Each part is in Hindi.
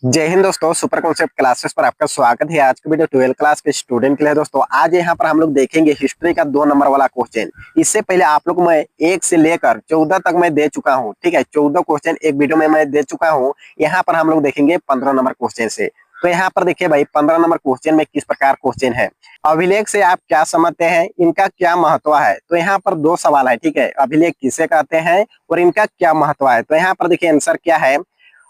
जय हिंद दोस्तों, सुपर कॉन्सेप्ट क्लासेस पर आपका स्वागत है। आज की वीडियो 12th क्लास के स्टूडेंट के लिए दोस्तों। आज यहाँ पर हम लोग देखेंगे हिस्ट्री का 2 नंबर वाला क्वेश्चन। इससे पहले आप लोग मैं 1 से लेकर 14 तक मैं दे चुका हूँ। ठीक है, 14 क्वेश्चन एक वीडियो में मैं दे चुका हूँ। यहाँ पर हम लोग देखेंगे 15 नंबर क्वेश्चन से। तो यहाँ पर देखिए भाई, 15 नंबर क्वेश्चन में किस प्रकार क्वेश्चन है, अभिलेख से आप क्या समझते हैं, इनका क्या महत्व है। तो यहाँ पर 2 सवाल है। ठीक है, अभिलेख किसे कहते हैं और इनका क्या महत्व है। तो यहाँ पर देखिए आंसर क्या है।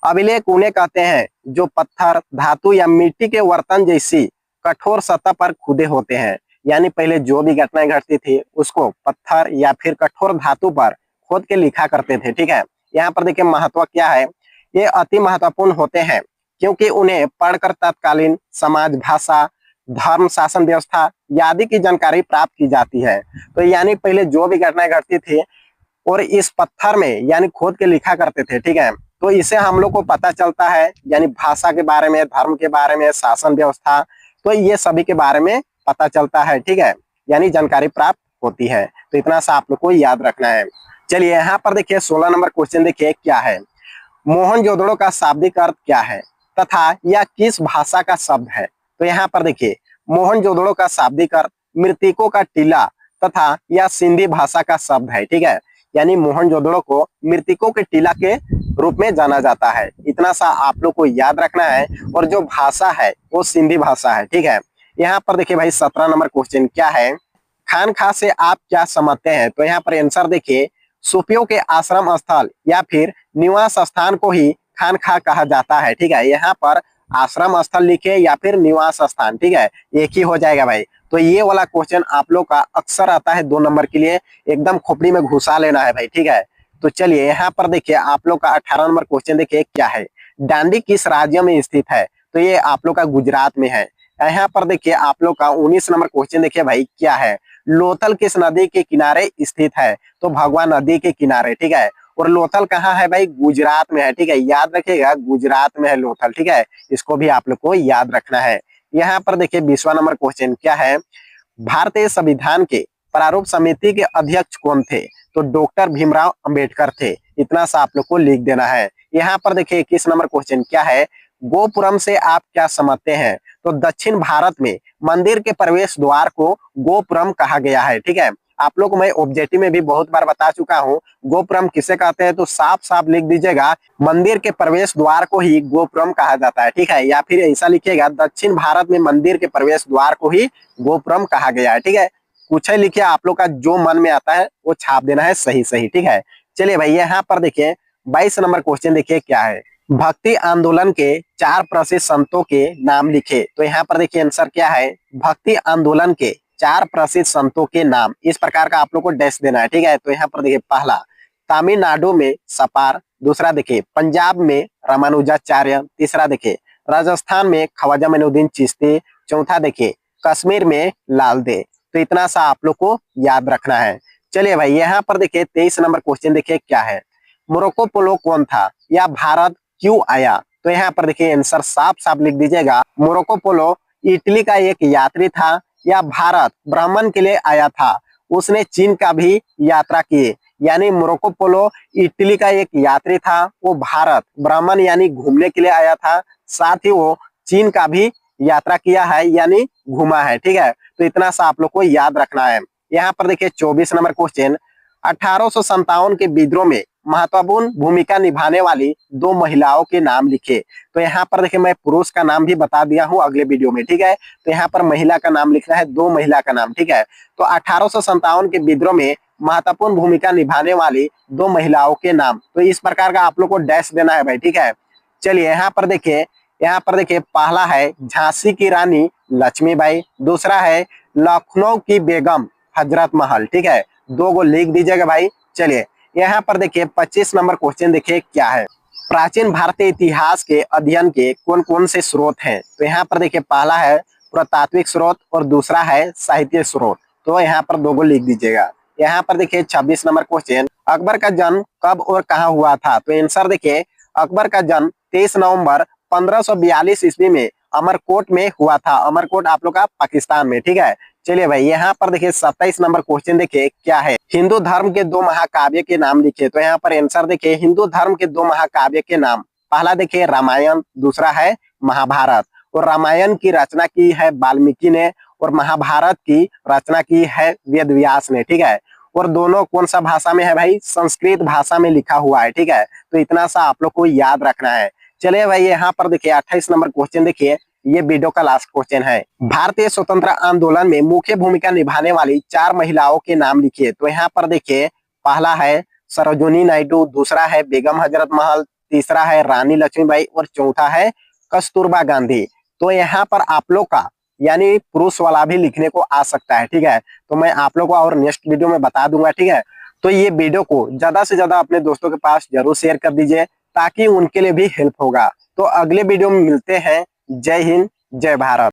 अभिलेख उन्हें कहते हैं जो पत्थर, धातु या मिट्टी के बर्तन जैसी कठोर सतह पर खुदे होते हैं। यानी पहले जो भी घटनाएं घटती थी उसको पत्थर या फिर कठोर धातु पर खोद के लिखा करते थे। ठीक है, यहाँ पर देखिए महत्व क्या है। ये अति महत्वपूर्ण होते हैं क्योंकि उन्हें पढ़कर तत्कालीन समाज, भाषा, धर्म, शासन व्यवस्था आदि की जानकारी प्राप्त की जाती है। तो यानी पहले जो भी घटनाएं घटती थी और इस पत्थर में यानी खोद के लिखा करते थे। ठीक है, तो इससे हम लोग को पता चलता है यानी भाषा के बारे में, धर्म के बारे में, शासन व्यवस्था, तो ये सभी के बारे में पता चलता है। ठीक है, यानी जानकारी प्राप्त होती है। तो इतना सा आप लोग को याद रखना है। चलिए यहाँ पर देखिए 16 नंबर क्वेश्चन देखिए क्या है। मोहनजोदड़ो का शाब्दिक अर्थ क्या है तथा यह किस भाषा का शब्द है। तो यहाँ पर देखिए मोहनजोदड़ो का शाब्दिक अर्थ मृतकों का टीला तथा यह सिंधी भाषा का शब्द है। ठीक है, यानी मोहनजोदड़ो को मृतकों के टीला के रूप में जाना जाता है। इतना सा आप लोग को याद रखना है। और जो भाषा है वो सिंधी भाषा है। ठीक है, यहाँ पर देखिए भाई 17 नंबर क्वेश्चन क्या है। खानखा से आप क्या समझते हैं। तो यहाँ पर आंसर देखिए, सूफियों के आश्रम स्थल या फिर निवास स्थान को ही खानखा कहा जाता है। ठीक है, यहाँ पर आश्रम स्थल लिखे या फिर निवास स्थान, ठीक है, एक ही हो जाएगा भाई। तो ये वाला क्वेश्चन आप लोग का अक्सर आता है 2 नंबर के लिए, एकदम खोपड़ी में घुसा लेना है भाई। ठीक है, तो चलिए यहाँ पर देखिए आप लोग का 18 नंबर क्वेश्चन देखिए क्या है। दांडी किस राज्य में स्थित है। तो ये आप लोग का गुजरात में है। यहाँ पर देखिए आप लोग का 19 नंबर क्वेश्चन देखिए भाई क्या है। लोथल किस नदी के किनारे स्थित है। तो भगवा नदी के किनारे। ठीक है, और लोथल कहाँ है भाई, गुजरात में है। ठीक है, याद रखिएगा गुजरात में है लोथल। ठीक है, इसको भी आप लोग को याद रखना है। यहाँ पर देखिए 20वां नंबर क्वेश्चन क्या है। भारतीय संविधान के प्रारूप समिति के अध्यक्ष कौन थे। तो डॉक्टर भीमराव अंबेडकर थे। इतना सा आप लोग को लिख देना है। यहाँ पर देखिए 21 नंबर क्वेश्चन क्या है। गोपुरम से आप क्या समझते हैं। तो दक्षिण भारत में मंदिर के प्रवेश द्वार को गोपुरम कहा गया है। ठीक है, आप लोग को मैं ऑब्जेक्टिव में भी बहुत बार बता चुका हूँ गोपुरम किसे कहते हैं। तो साफ साफ लिख दीजिएगा, मंदिर के प्रवेश द्वार को ही गोपुरम कहा जाता है। ठीक है, या फिर ऐसा लिखिएगा, दक्षिण भारत में मंदिर के प्रवेश द्वार को ही गोपुरम कहा गया है। ठीक है, कुछ है लिखिए, आप लोग का जो मन में आता है वो छाप देना है सही सही। ठीक है, चलिए भाई यहाँ पर देखिए 22 नंबर क्वेश्चन देखिए क्या है। भक्ति आंदोलन के 4 प्रसिद्ध संतों के नाम लिखे। तो यहाँ पर देखिए आंसर क्या है। भक्ति आंदोलन के 4 प्रसिद्ध संतों के नाम इस प्रकार का आप लोग को डैश देना है। ठीक है, तो यहाँ पर देखिए पहला तमिलनाडु में सपार, दूसरा देखिए पंजाब में रामानुजाचार्य, तीसरा देखिए राजस्थान में ख्वाजा मोइनुद्दीन चिश्ती, चौथा देखिए कश्मीर में लाल दे। तो इतना सा आप लोग को याद रखना है। चलिए भाई यहाँ पर देखिए 23 नंबर क्वेश्चन देखिए क्या है। मोरक्को पोलो कौन था या भारत क्यों आया। तो यहाँ पर देखिए आंसर साफ साफ लिख दीजिएगा। मोरक्को पोलो इटली का एक यात्री था या भारत भ्रमण के लिए आया था। उसने चीन का भी यात्रा की। यानी मोरक्को पोलो इटली का एक यात्री था, वो भारत भ्रमण यानी घूमने के लिए आया था, साथ ही वो चीन का भी यात्रा किया है यानी घूमा है। ठीक है, तो इतना सा आप लोग को याद रखना है। यहाँ पर देखिए 24 नंबर क्वेश्चन। 1857 के विद्रोह में महत्वपूर्ण भूमिका निभाने वाली 2 महिलाओं के नाम लिखे। तो यहाँ पर देखिए मैं पुरुष का नाम भी बता दिया हूँ अगले वीडियो में। ठीक है, तो यहाँ पर महिला का नाम लिखना है, 2 महिला का नाम। ठीक है, तो 1857 के विद्रोह में महत्वपूर्ण भूमिका निभाने वाली 2 महिलाओं के नाम। तो इस प्रकार का आप लोग को डैश देना है भाई। ठीक है, चलिए यहाँ पर देखिए पहला है झांसी की रानी लक्ष्मीबाई, दूसरा है लखनऊ की बेगम हजरत महल। ठीक है, 2 को लिख दीजिएगा भाई। चलिए यहाँ पर देखिए 25 नंबर क्वेश्चन देखिए क्या है। प्राचीन भारतीय इतिहास के अध्ययन के कौन कौन से स्रोत हैं। तो यहाँ पर देखिए पहला है पुरातात्विक स्रोत और दूसरा है साहित्य स्रोत। तो यहाँ पर 2 को लिख दीजिएगा। यहाँ पर देखिए 26 नंबर क्वेश्चन। अकबर का जन्म कब और कहाँ हुआ था। तो आंसर देखिए अकबर का जन्म 23 नवंबर 1542 ईस्वी में अमरकोट में हुआ था। अमरकोट आप लोग का पाकिस्तान में। ठीक है, चलिए भाई यहाँ पर देखिए 27 नंबर क्वेश्चन देखिए क्या है। हिंदू धर्म के 2 महाकाव्य के नाम लिखे। तो यहाँ पर आंसर देखिए हिंदू धर्म के 2 महाकाव्य के नाम पहला देखिए रामायण, दूसरा है महाभारत। और रामायण की रचना की है वाल्मीकि ने और महाभारत की रचना की है वेद व्यास ने, ठीक है। और दोनों कौन सा भाषा में है भाई? संस्कृत भाषा में लिखा हुआ है, ठीक है। तो इतना सा आप लोग को याद रखना है। चलिए भाई यहाँ पर देखिए 28 नंबर क्वेश्चन देखिए, ये वीडियो का लास्ट क्वेश्चन है। भारतीय स्वतंत्र आंदोलन में मुख्य भूमिका निभाने वाली 4 महिलाओं के नाम लिखिए। तो यहाँ पर देखिए पहला है सरोजिनी नायडू, दूसरा है बेगम हजरत महल, तीसरा है रानी लक्ष्मीबाई और चौथा है कस्तूरबा गांधी। तो यहाँ पर आप लोग का यानी पुरुष वाला भी लिखने को आ सकता है, ठीक है। तो मैं आप लोग को और नेक्स्ट वीडियो में बता दूंगा, ठीक है। तो ये वीडियो को ज्यादा से ज्यादा अपने दोस्तों के पास जरूर शेयर कर दीजिए ताकि उनके लिए भी हेल्प होगा। तो अगले वीडियो में मिलते हैं। जय हिंद, जय भारत।